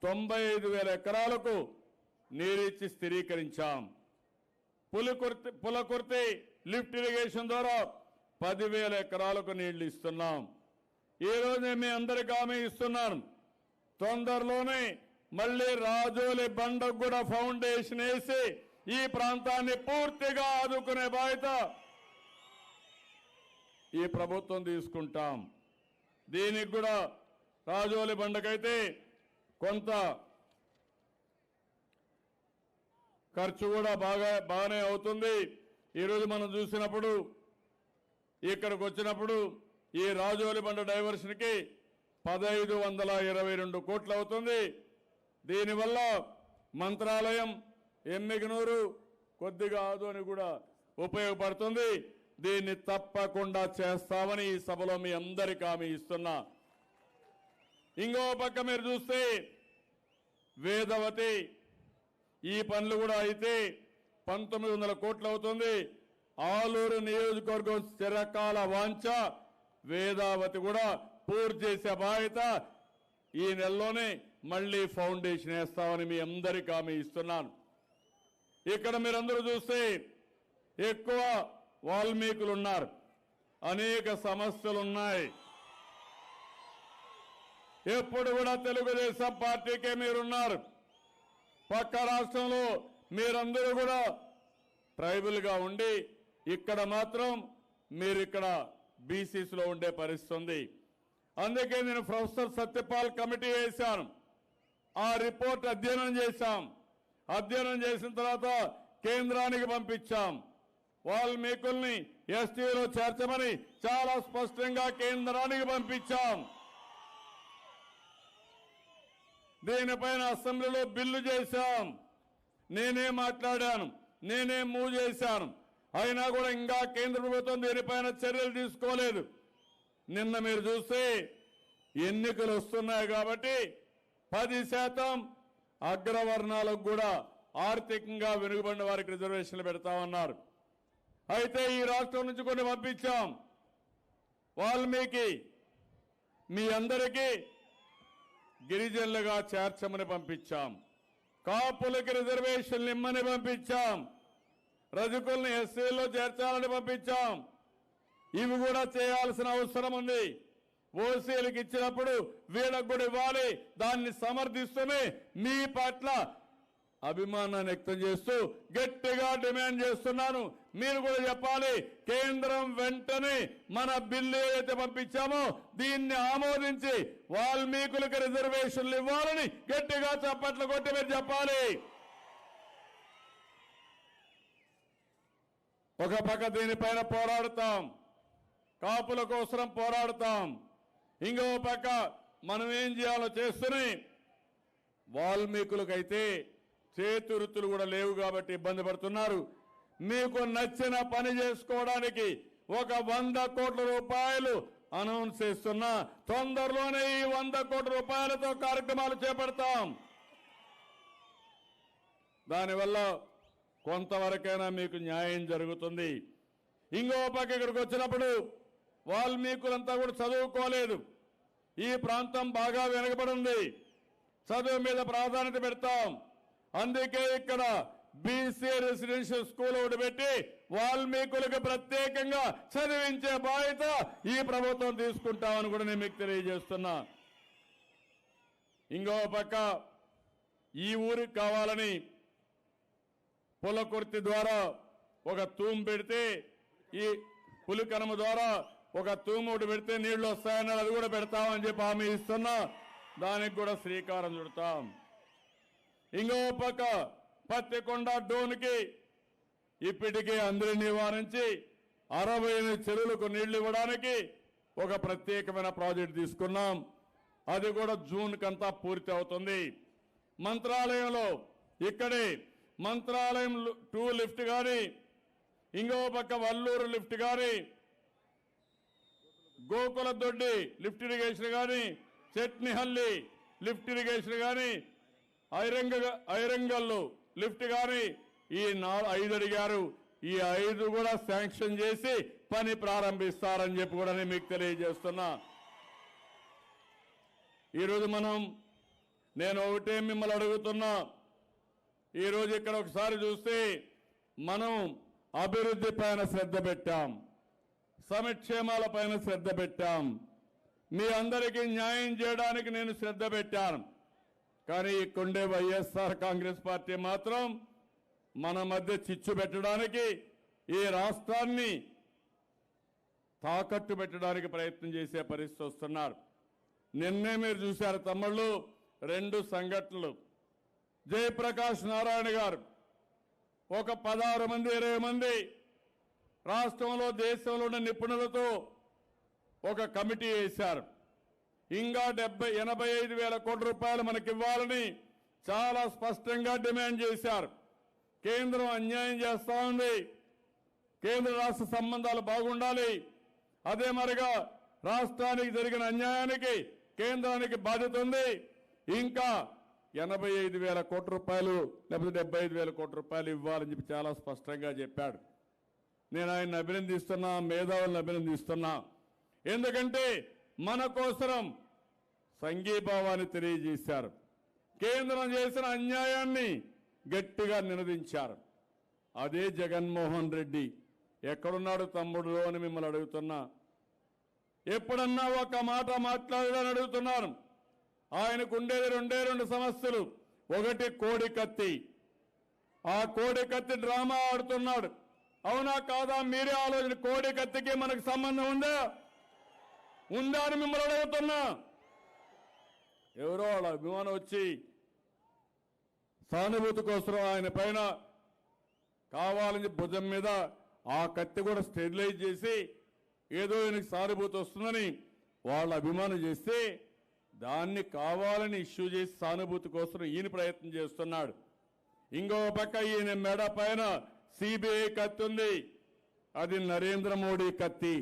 95,000 ఎకరాలకు నీరిచ్చి స్థిరీకరించాం. పులకుర్తి లిఫ్ట్ ఇరిగేషన్ ద్వారా 10,000 ఎకరాలకు నీళ్లు ఇస్తున్నాం. ఈ రోజు మీ అందరికీ హామీ ఇస్తున్నాను, తొందరలోనే మళ్ళీ రాజోలి బండకు కూడా ఫౌండేషన్ వేసి ఈ ప్రాంతాన్ని పూర్తిగా ఆదుకునే బాధ్యత ఈ ప్రభుత్వం తీసుకుంటాం. దీనికి కూడా రాజోలి బండకైతే కొంత ఖర్చు కూడా బాగానే అవుతుంది. ఈరోజు మనం చూసినప్పుడు ఇక్కడికి వచ్చినప్పుడు ఈ రాజోలి బండ డైవర్షన్కి 1,522 కోట్లు అవుతుంది. దీనివల్ల మంత్రాలయం, ఎమ్మిగనూరు, కొద్దిగా ఆదోని కూడా ఉపయోగపడుతుంది. దీన్ని తప్పకుండా చేస్తామని ఈ సభలో మీ అందరికీ హామీ ఇస్తున్నా. ఇంకో పక్క మీరు చూస్తే వేదవతి, ఈ పనులు కూడా అయితే 1,900 కోట్లు అవుతుంది. ఆలూరు నియోజకవర్గం చిరకాల వాంఛ వేదావతి కూడా పూర్తి చేసే బాధ్యత ఈ నెలలోనే మళ్ళీ ఫౌండేషన్ వేస్తామని మీ అందరికీ హామీ ఇస్తున్నాను. ఇక్కడ మీరందరూ చూస్తే ఎక్కువ వాల్మీకులు ఉన్నారు, అనేక సమస్యలు ఉన్నాయి. ఎప్పుడు కూడా తెలుగుదేశం పార్టీకే మీరున్నారు. పక్క రాష్ట్రంలో మీరందరూ కూడా ట్రైబల్గా ఉండి ఇక్కడ మాత్రం మీరు ఇక్కడ బీసీసీలో ఉండే పరిస్థితి ఉంది. అందుకే నేను ప్రొఫెసర్ సత్యపాల్ కమిటీ వేశాను. ఆ రిపోర్ట్ అధ్యయనం చేశాం. అధ్యయనం చేసిన తర్వాత కేంద్రానికి పంపించాం. వాల్మీకుల్ని ఎస్టీలో చేర్చమని చాలా స్పష్టంగా కేంద్రానికి పంపించాం. దీనిపైన అసెంబ్లీలో బిల్లు చేశాం. నేనే మాట్లాడాను, నేనే మూవ్ చేశాను. అయినా కూడా ఇంకా కేంద్ర ప్రభుత్వం దీనిపైన చర్యలు తీసుకోలేదు. నిన్న మీరు చూస్తే ఎన్నికలు వస్తున్నాయి కాబట్టి 10% అగ్రవర్ణాలకు కూడా ఆర్థికంగా వెనుకబడిన వారికి రిజర్వేషన్లు పెడతామన్నారు. అయితే ఈ రాష్ట్రం నుంచి కొన్ని పంపించాం. వాల్మీకి మీ అందరికీ గిరిజనులుగా చేర్చమని పంపించాం. కాపులకి రిజర్వేషన్లు ఇమ్మని పంపించాం. రజకుల్ని ఎస్సీల్లో చేర్చాలని పంపించాం. ఇవి కూడా చేయాల్సిన అవసరం ఉంది. ఓసీలకు ఇచ్చినప్పుడు వీళ్ళకు కూడా ఇవ్వాలి. దాన్ని సమర్థిస్తూనే మీ పట్ల అభిమానాన్ని వ్యక్తం చేస్తూ గట్టిగా డిమాండ్ చేస్తున్నాను. మీరు కూడా చెప్పాలి, కేంద్రం వెంటనే మన బిల్లు ఏదైతే పంపించామో దీన్ని ఆమోదించి వాల్మీకులకు రిజర్వేషన్లు ఇవ్వాలని గట్టిగా చప్పట్లు కొట్టి మీరు చెప్పాలి. ఒక పక్క దీనిపైన పోరాడుతాం, కాపుల కోసం పోరాడుతాం. ఇంకో పక్క మనం ఏం చేయాలో చేస్తూనే వాల్మీకులకైతే చేతి వృత్తులు కూడా లేవు కాబట్టి ఇబ్బంది పడుతున్నారు. మీకు నచ్చిన పని చేసుకోవడానికి ఒక 100 కోట్ల రూపాయలు అనౌన్స్ చేస్తున్నా. తొందరలోనే ఈ 100 కోట్ల రూపాయలతో కార్యక్రమాలు చేపడతాం. దానివల్ల కొంతవరకైనా మీకు న్యాయం జరుగుతుంది. ఇంకో పక్క ఇక్కడికి వచ్చినప్పుడు వాల్మీకులంతా కూడా చదువుకోలేదు. ఈ ప్రాంతం బాగా వెనుకబడి ఉంది. చదువు మీద ప్రాధాన్యత పెడతాం. అందుకే ఇక్కడ బీసీ రెసిడెన్షియల్ స్కూల్ ఒకటి పెట్టి వాల్మీకులకు ప్రత్యేకంగా చదివించే బాధ్యత ఈ ప్రభుత్వం తీసుకుంటామని కూడా నేను మీకు తెలియజేస్తున్నా. ఇంకో పక్క ఈ ఊరికి కావాలని పులకుర్తి ద్వారా ఒక తూము పెడితే, ఈ పులికనమ ద్వారా ఒక తూము ఒకటి పెడితే నీళ్లు వస్తాయన్నారు. అది కూడా పెడతామని చెప్పి హామీ ఇస్తున్నా. దానికి కూడా శ్రీకారం చుడతాం. ఇంకో పక్క పత్తికొండ డోన్కి ఇప్పటికే అందరిని నివారించి 68 చెరువులకు నీళ్లు ఇవ్వడానికి ఒక ప్రత్యేకమైన ప్రాజెక్ట్ తీసుకున్నాం. అది కూడా జూన్ కంతా పూర్తి అవుతుంది. మంత్రాలయంలో ఇక్కడే మంత్రాలయం 2 లిఫ్ట్ కానీ, ఇంకో పక్క వల్లూరు లిఫ్ట్ కానీ, గోకుల దొడ్డి లిఫ్ట్ ఇరిగేషన్ కానీ, చెట్నిహల్లి లిఫ్ట్ ఇరిగేషన్ కానీ, ఐరంగల్లు లిఫ్ట్ కానీ ఈ 5 అడిగారు. ఈ 5 కూడా శాంక్షన్ చేసి పని ప్రారంభిస్తారని చెప్పి కూడా నేను మీకు తెలియజేస్తున్నా. ఈరోజు నేను ఒకటే మిమ్మల్ని అడుగుతున్నా. ఈరోజు ఇక్కడ ఒకసారి చూస్తే మనం అభివృద్ధి పైన శ్రద్ధ పెట్టాం, సంక్షేమాల పైన శ్రద్ధ పెట్టాం, మీ అందరికీ న్యాయం చేయడానికి నేను శ్రద్ధ పెట్టాను. కానీ ఇక్కడే వైఎస్ఆర్ కాంగ్రెస్ పార్టీ మాత్రం మన మధ్య చిచ్చు పెట్టడానికి, ఈ రాష్ట్రాన్ని తాకట్టు పెట్టడానికి ప్రయత్నం చేసే పరిస్థితి వస్తున్నారు. నిన్నే మీరు చూశారు తమ్ముళ్ళు 2 సంఘటనలు. జయప్రకాష్ నారాయణ గారు ఒక 16 మంది 20 మంది రాష్ట్రంలో దేశంలో ఉన్న నిపుణులతో ఒక కమిటీ వేశారు. ఇంకా 85 వేల కోట్ల రూపాయలు మనకి ఇవ్వాలని చాలా స్పష్టంగా డిమాండ్ చేశారు. కేంద్రం అన్యాయం చేస్తా ఉంది. కేంద్ర రాష్ట్ర సంబంధాలు బాగుండాలి. అదే మరిగా రాష్ట్రానికి జరిగిన అన్యాయానికి కేంద్రానికి బాధ్యత ఉంది. ఇంకా 85 వేల కోట్ల రూపాయలు లేకపోతే 75 వేల కోట్ల రూపాయలు ఇవ్వాలని చెప్పి చాలా స్పష్టంగా చెప్పాడు. నేను ఆయన్ని అభినందిస్తున్నా, మేధావులను అభినందిస్తున్నా. ఎందుకంటే మన కోసం సంఘీభావాన్ని తెలియజేశారు. కేంద్రం చేసిన అన్యాయాన్ని గట్టిగా నినదించారు. అదే జగన్మోహన్ రెడ్డి ఎక్కడున్నాడు తమ్ముడు అని మిమ్మల్ని అడుగుతున్నా. ఎప్పుడన్నా ఒక మాట మాట్లాడాలని అడుగుతున్నాను. ఆయనకు ఉండేది 2 సమస్యలు. ఒకటి కోడి కత్తి. ఆ కోడి కత్తి డ్రామా ఆడుతున్నాడు. అవునా కాదా? మీరే ఆలోచన. కోడి కత్తికి మనకు సంబంధం ఉందా అని మిమ్మల్ని అడుగుతున్నా. ఎవరో వాళ్ళ అభిమానం వచ్చి సానుభూతి కోసం ఆయన పైన కావాలని భుజం మీద ఆ కత్తి కూడా స్టెరిలైజ్ చేసి ఏదో ఈయనకి సానుభూతి వస్తుందని వాళ్ళ అభిమానం చేస్తే దాన్ని కావాలని ఇష్యూ చేసి సానుభూతి కోసం ఈయన ప్రయత్నం చేస్తున్నాడు. ఇంకో పక్క ఈయన మెడ పైన సిబిఐ కత్తి ఉంది. అది నరేంద్ర మోడీ కత్తి.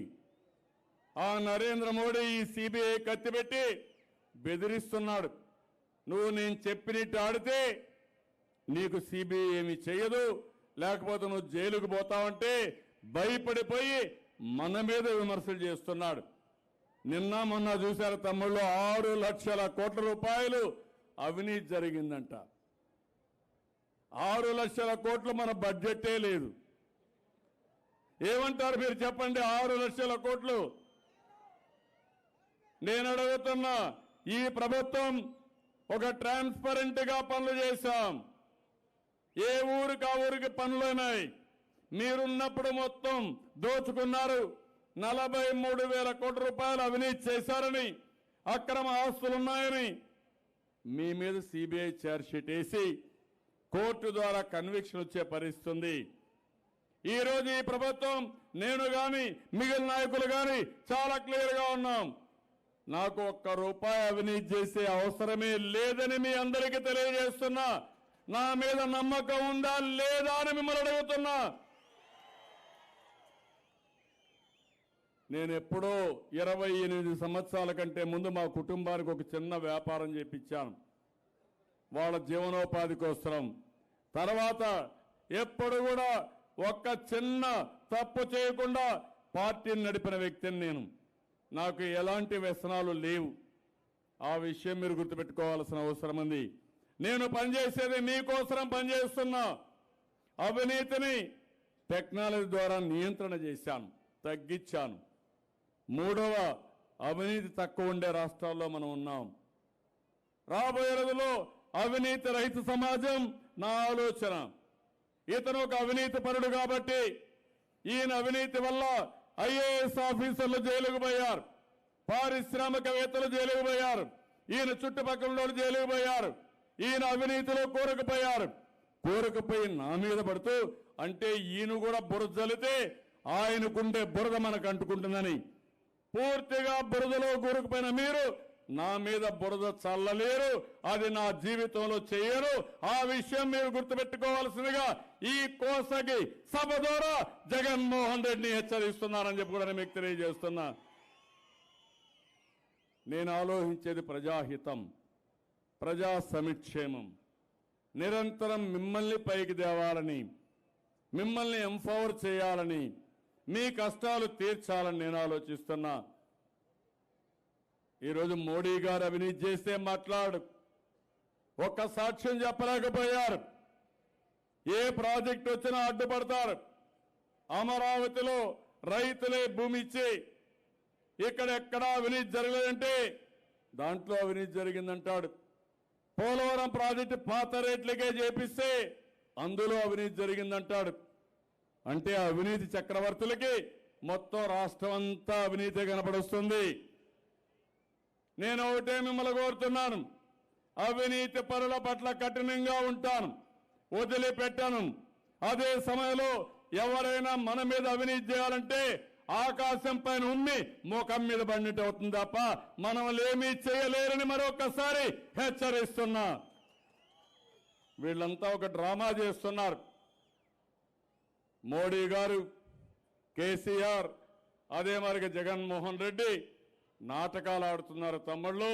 ఆ నరేంద్ర మోడీ ఈ సిబిఐ కత్తి పెట్టి బెదిరిస్తున్నాడు. నువ్వు నేను చెప్పినట్టు ఆడితే నీకు సిబిఐ ఏమి చేయదు, లేకపోతే నువ్వు జైలుకు పోతావంటే భయపడిపోయి మన మీద విమర్శలు చేస్తున్నాడు. నిన్న మొన్న చూశారు తమ్ముళ్ళు, 6 లక్షల కోట్ల రూపాయలు అవినీతి జరిగిందంట. 6 లక్షల కోట్లు మన బడ్జెటే లేదు. ఏమంటారు మీరు చెప్పండి? 6 లక్షల కోట్లు. నేను అడుగుతున్నా, ఈ ప్రభుత్వం ఒక ట్రాన్స్పరెంట్ గా పనులు చేశాం. ఏ ఊరికి ఆ ఊరికి పనులున్నాయి. మీరున్నప్పుడు మొత్తం దోచుకున్నారు. 43,000 కోట్ల రూపాయలు అవినీతి చేశారని, అక్రమ ఆస్తులున్నాయని మీ మీద సిబిఐ ఛార్జ్షీట్ వేసి కోర్టు ద్వారా కన్విక్షన్ వచ్చే పరిస్థితి. ఈరోజు ఈ ప్రభుత్వం, నేను కానీ మిగిలిన నాయకులు కానీ చాలా క్లియర్గా ఉన్నాం. నాకు 1 రూపాయి అవినీతి చేసే అవసరమే లేదని మీ అందరికీ తెలియజేస్తున్నా. నా మీద నమ్మకం ఉందా లేదా అని మిమ్మల్ని అడుగుతున్నా. నేను ఎప్పుడో 28 సంవత్సరాల కంటే ముందు మా కుటుంబానికి ఒక చిన్న వ్యాపారం చేపించాను, వాళ్ళ జీవనోపాధి కోసం. తర్వాత ఎప్పుడు కూడా ఒక్క చిన్న తప్పు చేయకుండా పార్టీని నడిపిన వ్యక్తిని నేను. నాకు ఎలాంటి వ్యసనాలు లేవు. ఆ విషయం మీరు గుర్తుపెట్టుకోవాల్సిన అవసరం ఉంది. నేను పనిచేసేది మీకోసం పనిచేస్తున్నా. అవినీతిని టెక్నాలజీ ద్వారా నియంత్రణ చేశాను, తగ్గించాను. 3వ అవినీతి తక్కువ ఉండే రాష్ట్రాల్లో మనం ఉన్నాం. రాబోయే రోజుల్లో అవినీతి రహిత సమాజం నా ఆలోచన. ఇతను ఒక అవినీతి పరుడు కాబట్టి ఈయన అవినీతి వల్ల ఐఏఎస్ ఆఫీసర్లు జైలుకు పోయారు, పారిశ్రామికవేత్తలు జైలుకు పోయారు, ఈయన చుట్టుపక్కల జైలుకు పోయారు. ఈయన అవినీతిలో కూరకుపోయి నా మీద పడుతూ, అంటే ఈయన కూడా బురద జల్లితే ఆయనకుండే బురద మనకు అంటుకుంటుందని పూర్తిగా బురదలో కూరుకుపోయిన మీరు నా మీద బురద చల్లలేరు. అది నా జీవితంలో చేయరు. ఆ విషయం మీరు గుర్తుపెట్టుకోవాల్సిందిగా ఈ కోసకి సభ ద్వారా జగన్మోహన్ రెడ్డిని హెచ్చరిస్తున్నారని చెప్పి కూడా మీకు తెలియజేస్తున్నా. నేను ఆలోచించేది ప్రజాహితం, ప్రజా సంక్షేమం. నిరంతరం మిమ్మల్ని పైకి తేవాలని, మిమ్మల్ని ఎంపవర్ చేయాలని, మీ కష్టాలు తీర్చాలని నేను ఆలోచిస్తున్నా. ఈరోజు మోడీ గారు అవినీతి చేస్తే మాట్లాడు, ఒక్క సాక్ష్యం చెప్పలేకపోయారు. ఏ ప్రాజెక్టు వచ్చినా అడ్డుపడతారు. అమరావతిలో రైతులే భూమి ఇచ్చి ఇక్కడెక్కడా అవినీతి జరగలేదంటే దాంట్లో అవినీతి జరిగిందంటాడు. పోలవరం ప్రాజెక్టు పాత రేట్లకే చేపిస్తే అందులో అవినీతి జరిగిందంటాడు. అంటే అవినీతి చక్రవర్తులకి మొత్తం రాష్ట్రం అంతా అవినీతి కనపడుస్తుంది. నేను ఒకటే మిమ్మల్ని కోరుతున్నాను, అవినీతి పరుల పట్ల కఠినంగా ఉంటాను, వదిలిపెట్టాను. అదే సమయంలో ఎవరైనా మన మీద అవినీతి చేయాలంటే ఆకాశం పైన ఉమ్మి ముఖం మీద పడినట్టు అవుతుంది తప్ప మనం ఏమీ చేయలేరని మరొకసారి హెచ్చరిస్తున్నా. వీళ్ళంతా ఒక డ్రామా చేస్తున్నారు. మోడీ గారు, కేసీఆర్, అదే మరిగా జగన్మోహన్ రెడ్డి నాటకాలు ఆడుతున్నారు. తమ్ముళ్ళు,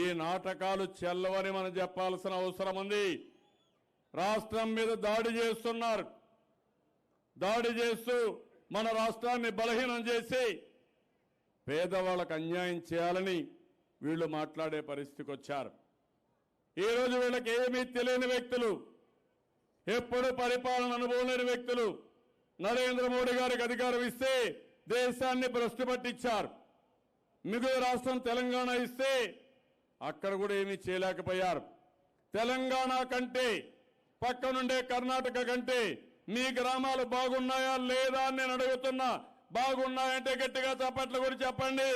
ఈ నాటకాలు చెల్లవని మనం చెప్పాల్సిన అవసరం ఉంది. రాష్ట్రం మీద దాడి చేస్తున్నారు. దాడి చేస్తూ మన రాష్ట్రాన్ని బలహీనం చేసి పేదవాళ్ళకు అన్యాయం చేయాలని వీళ్ళు మాట్లాడే పరిస్థితికి వచ్చారు. ఈరోజు వీళ్ళకి ఏమీ తెలియని వ్యక్తులు, ఎప్పుడు పరిపాలన అనుభవం లేని వ్యక్తులు నరేంద్ర మోడీ గారికి అధికారం ఇస్తే దేశాన్ని భ్రష్టు పట్టించారు. మిగులు రాష్ట్రం తెలంగాణ ఇస్తే అక్కడ కూడా ఏమీ చేయలేకపోయారు. తెలంగాణ కంటే పక్కనుండే కర్ణాటక కంటే మీ గ్రామాలు బాగున్నాయా లేదా అని నేను అడుగుతున్నా. బాగున్నాయంటే గట్టిగా చప్పట్లు కూడా చెప్పండి.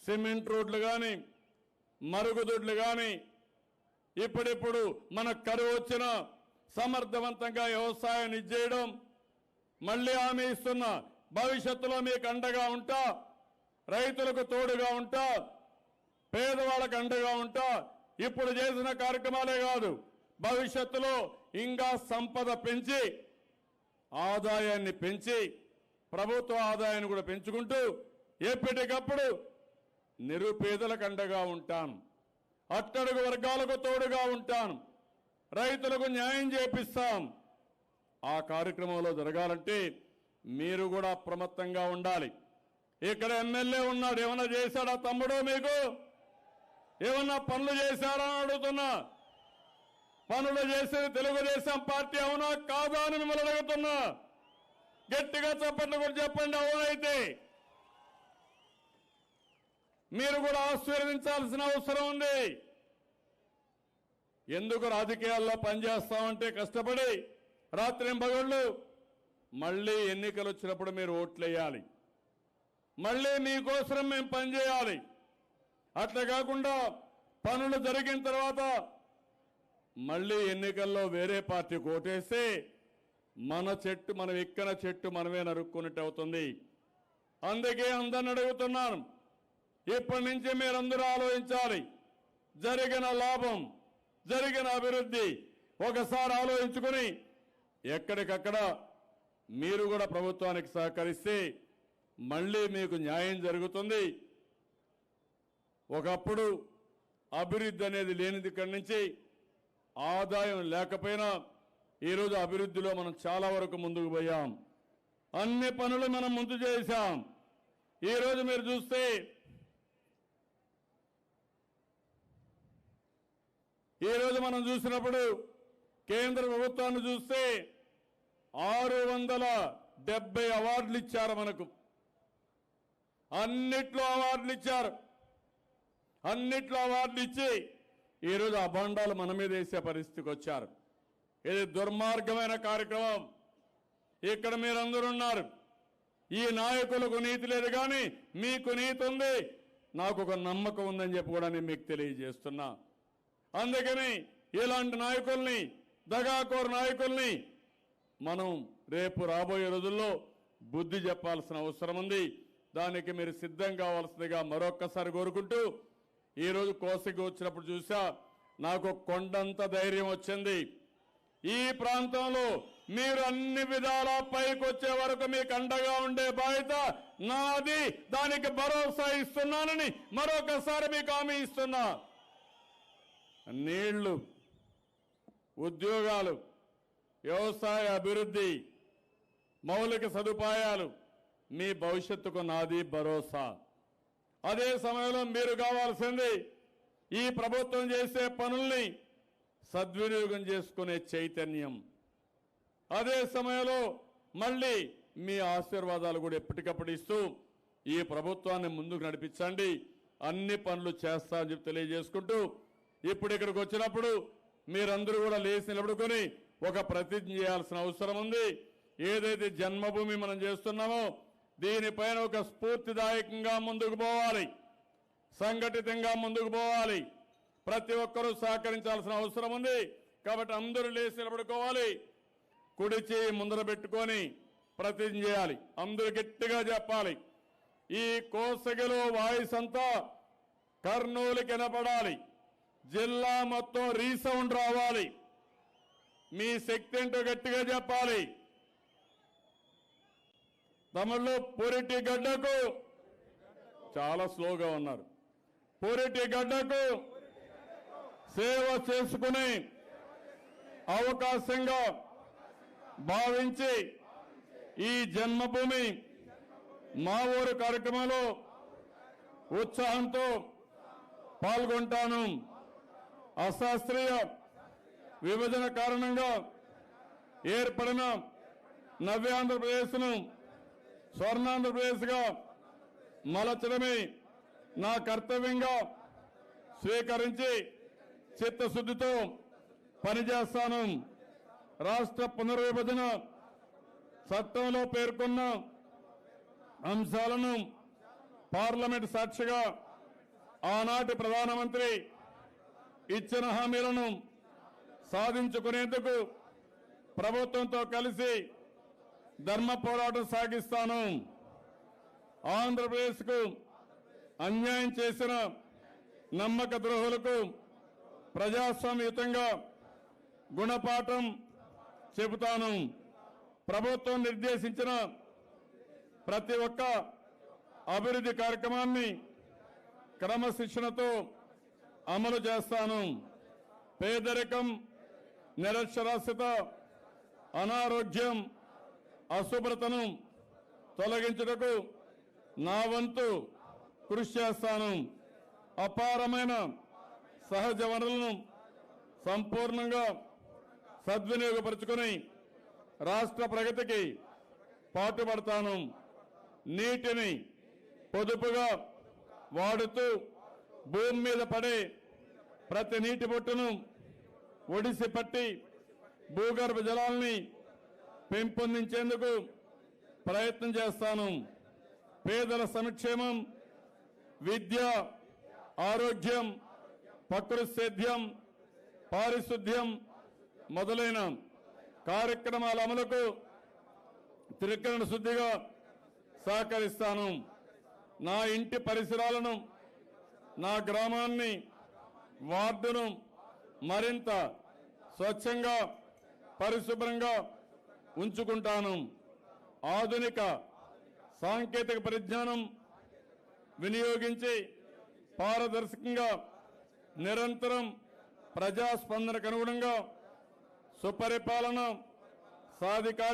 సిమెంట్ రోడ్లు కానీ, మరుగుదొడ్లు కానీ, ఇప్పుడిప్పుడు మన కరువు వచ్చిన సమర్థవంతంగా వ్యవసాయాన్ని చేయడం, మళ్ళీ హామీ ఇస్తున్నా భవిష్యత్తులో మీకు అండగా ఉంటా, రైతులకు తోడుగా ఉంటా, పేదవాళ్ళకు అండగా ఉంటా. ఇప్పుడు చేసిన కార్యక్రమాలే కాదు, భవిష్యత్తులో ఇంకా సంపద పెంచి ఆదాయాన్ని పెంచి ప్రభుత్వ ఆదాయాన్ని కూడా పెంచుకుంటూ ఎప్పటికప్పుడు నిరుపేదలకు అండగా ఉంటాను, అట్టడుగు వర్గాలకు తోడుగా ఉంటాను, రైతులకు న్యాయం చేపిస్తాం. ఆ కార్యక్రమంలో జరగాలంటే మీరు కూడా అప్రమత్తంగా ఉండాలి. ఇక్కడ ఎమ్మెల్యే ఉన్నాడు, ఏమన్నా చేశాడా తమ్ముడు? మీకు ఏమన్నా పనులు చేశారా అని అడుగుతున్నా. పనులు చేసేది తెలుగుదేశం పార్టీ అవునా కాదా అని మిమ్మల్ని అడుగుతున్నా. గట్టిగా చప్పట్లు కూడా చెప్పండి అవునైతే. మీరు కూడా ఆశీర్వదించాల్సిన అవసరం ఉంది. ఎందుకు రాజకీయాల్లో పనిచేస్తామంటే కష్టపడి రాత్రింబగళ్ళు మళ్ళీ ఎన్నికలు వచ్చినప్పుడు మీరు ఓట్లేయాలి, మళ్ళీ మీకోసం మేము పనిచేయాలి. అట్లా కాకుండా పనులు జరిగిన తర్వాత మళ్ళీ ఎన్నికల్లో వేరే పార్టీ ఓటేస్తే మన చెట్టు మనం ఎక్కిన చెట్టు మనమే నరుక్కున్నట్టు అవుతుంది. అందుకే అందరిని అడుగుతున్నాను, ఇప్పటి నుంచి మీరందరూ ఆలోచించాలి. జరిగిన లాభం, జరిగిన అభివృద్ధి ఒకసారి ఆలోచించుకుని ఎక్కడికక్కడ మీరు కూడా ప్రభుత్వానికి సహకరిస్తే మళ్ళీ మీకు న్యాయం జరుగుతుంది. ఒకప్పుడు అభివృద్ధి అనేది లేనిది ఇక్కడి నుంచి ఆదాయం లేకపోయినా ఈరోజు అభివృద్ధిలో మనం చాలా వరకు ముందుకు పోయాం. అన్ని పనులు మనం ముందు చేశాం. ఈరోజు మీరు చూస్తే ఈరోజు మనం చూసినప్పుడు కేంద్ర ప్రభుత్వాన్ని చూస్తే 670 అవార్డులు ఇచ్చారు మనకు. అన్నిట్లో అవార్డులు ఇచ్చారు. అన్నిట్లో అవార్డులు ఇచ్చి ఈరోజు అభాండాలు మన మీద వేసే పరిస్థితికి వచ్చారు. ఇది దుర్మార్గమైన కార్యక్రమం. ఇక్కడ మీరందరూ ఉన్నారు. ఈ నాయకులకు నీతి లేదు కానీ మీకు నీతి ఉంది, నాకు ఒక నమ్మకం ఉందని చెప్పి కూడా నేను మీకు తెలియజేస్తున్నా. అందుకని ఇలాంటి నాయకుల్ని, దగాకోరు నాయకుల్ని మనం రేపు రాబోయే రోజుల్లో బుద్ధి చెప్పాల్సిన అవసరం ఉంది. దానికి మీరు సిద్ధం కావాల్సిందిగా మరొక్కసారి కోరుకుంటూ, ఈరోజు కోసికి వచ్చినప్పుడు చూసా నాకు కొండంత ధైర్యం వచ్చింది. ఈ ప్రాంతంలో మీరు అన్ని విధాల పైకి వచ్చే వరకు మీకు అండగా ఉండే బాధ్యత నాది. దానికి భరోసా ఇస్తున్నానని మరొకసారి మీకు హామీ ఇస్తున్నా. నీళ్లు, ఉద్యోగాలు, వ్యవసాయ అభివృద్ధి, మౌలిక సదుపాయాలు, మీ భవిష్యత్తుకు నాది భరోసా. అదే సమయంలో మీరు కావాల్సింది ఈ ప్రభుత్వం చేసే పనుల్ని సద్వినియోగం చేసుకునే చైతన్యం. అదే సమయంలో మళ్ళీ మీ ఆశీర్వాదాలు కూడా ఎప్పటికప్పుడు ఇస్తూ ఈ ప్రభుత్వాన్ని ముందుకు నడిపించండి. అన్ని పనులు చేస్తా అని చెప్పి తెలియజేసుకుంటూ, ఇప్పుడు ఇక్కడికి వచ్చినప్పుడు మీరందరూ కూడా లేచి నిలబడుకొని ఒక ప్రతిజ్ఞ చేయాల్సిన అవసరం ఉంది. ఏదైతే జన్మభూమి మనం చేస్తున్నామో దీనిపైన ఒక స్ఫూర్తిదాయకంగా ముందుకు పోవాలి, సంఘటితంగా ముందుకు పోవాలి. ప్రతి ఒక్కరూ సహకరించాల్సిన అవసరం ఉంది. కాబట్టి అందరూ లేచి నిలబడుకోవాలి. కుడి చేయి ముందర పెట్టుకొని ప్రతిజ్ఞ చేయాలి. అందరూ గట్టిగా చెప్పాలి. ఈ కోసగిలో వాయిస్ అంతా కర్నూలుకి వినపడాలి. జిల్లా మొత్తం రీసౌండ్ రావాలి. మీ శక్తి ఏంటో గట్టిగా చెప్పాలి. తమిళ్లో పొరిటి గడ్డకు, చాలా స్లోగా ఉన్నారు, పొరిటి గడ్డకు సేవ చేసుకునే అవకాశంగా భావించి ఈ జన్మభూమి మా ఊరు కార్యక్రమంలో ఉత్సాహంతో పాల్గొంటాను. అశాస్త్రీయ విభజన కారణంగా ఏర్పడిన నవ్యాంధ్రప్రదేశ్ను స్వర్ణాంధ్రప్రదేశ్గా మలచడమే నా కర్తవ్యంగా స్వీకరించి చిత్తశుద్ధితో పనిచేస్తాను. రాష్ట్ర పునర్విభజన చట్టంలో పేర్కొన్న అంశాలను పార్లమెంట్ సాక్షిగా ఆనాటి ప్రధానమంత్రి ఇచ్చిన హామీలను సాధించుకునేందుకు ప్రభుత్వంతో కలిసి ధర్మ పోరాటం సాగిస్తాను. ఆంధ్రప్రదేశ్కు అన్యాయం చేసిన నమ్మక ద్రోహులకు ప్రజాస్వామ్యయుతంగా గుణపాఠం చెబుతాను. ప్రభుత్వం నిర్దేశించిన ప్రతి ఒక్క అభివృద్ధి కార్యక్రమాన్ని క్రమశిక్షణతో అమలు చేస్తాను. పేదరికం, నిరక్షరాస్యత, అనారోగ్యం, అశుభ్రతను తొలగించుటకు నా వంతు కృషి చేస్తాను. అపారమైన సహజ వనరులను సంపూర్ణంగా సద్వినియోగపరుచుకొని రాష్ట్ర ప్రగతికి పాటుపడతాను. నీటిని పొదుపుగా వాడుతూ భూమి మీద పడే ప్రతి నీటి బొట్టును ఒడిసి పట్టి భూగర్భ జలాల్ని పెంపొందించేందుకు ప్రయత్నం చేస్తాను. పేదల సంక్షేమం, విద్య, ఆరోగ్యం, ప్రకృతి సేద్యం, పారిశుద్ధ్యం మొదలైన కార్యక్రమాల అమలుకు త్రికరణ శుద్ధిగా సహకరిస్తాను. నా ఇంటి పరిసరాలను, నా గ్రామాన్ని, వార్డును మరింత స్వచ్ఛంగా, పరిశుభ్రంగా ఉంచుకుంటాను. ఆధునిక సాంకేతిక పరిజ్ఞానం వినియోగించి పారదర్శకంగా నిరంతరం ప్రజాస్పందనకు అనుగుణంగా సుపరిపాలన సాధికార